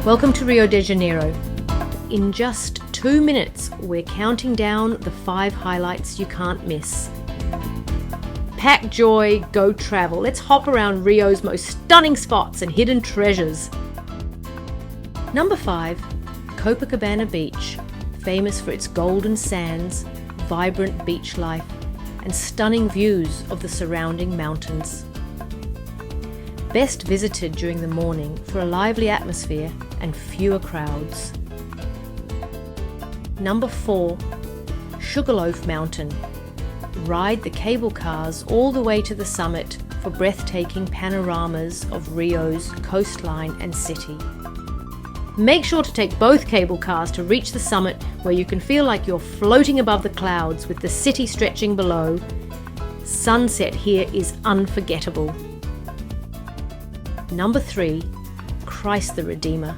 Welcome to Rio de Janeiro. In just 2 minutes, we're counting down the 5 highlights you can't miss. Pack joy, go travel. Let's hop around Rio's most stunning spots and hidden treasures. Number 5, Copacabana Beach, famous for its golden sands, vibrant beach life, and stunning views of the surrounding mountains. Best visited during the morning for a lively atmosphere and fewer crowds. Number 4, Sugarloaf Mountain. Ride the cable cars all the way to the summit for breathtaking panoramas of Rio's coastline and city. Make sure to take both cable cars to reach the summit, where you can feel like you're floating above the clouds with the city stretching below. Sunset here is unforgettable. Number 3, Christ the Redeemer.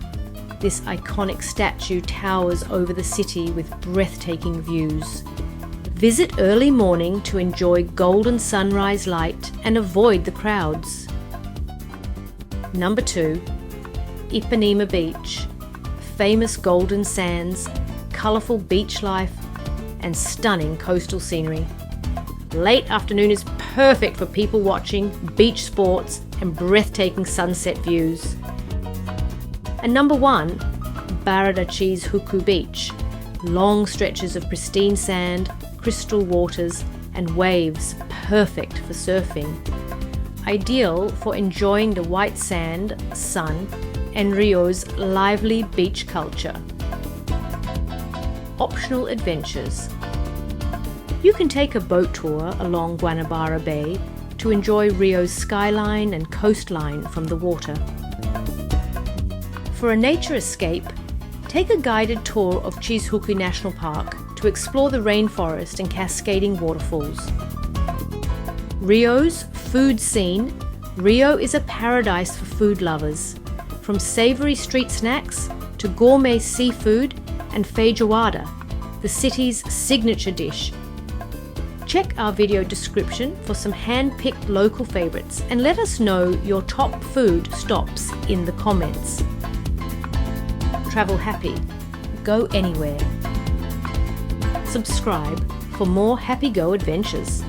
This iconic statue towers over the city with breathtaking views. Visit early morning to enjoy golden sunrise light and avoid the crowds. Number 2, Ipanema Beach. Famous golden sands, colourful beach life, and stunning coastal scenery. Late afternoon is perfect for people watching, beach sports, and breathtaking sunset views. And number 1, Barra da Tijuca Beach. Long stretches of pristine sand, crystal waters, and waves, perfect for surfing. Ideal for enjoying the white sand, sun, and Rio's lively beach culture. Optional adventures. You can take a boat tour along Guanabara Bay to enjoy Rio's skyline and coastline from the water. For a nature escape, take a guided tour of Tijuca National Park to explore the rainforest and cascading waterfalls. Rio's food scene. Rio is a paradise for food lovers. From savory street snacks to gourmet seafood and feijoada, the city's signature dish. Check our video description for some hand-picked local favorites and let us know your top food stops in the comments. Travel happy. Go anywhere. Subscribe for more Happy Go adventures.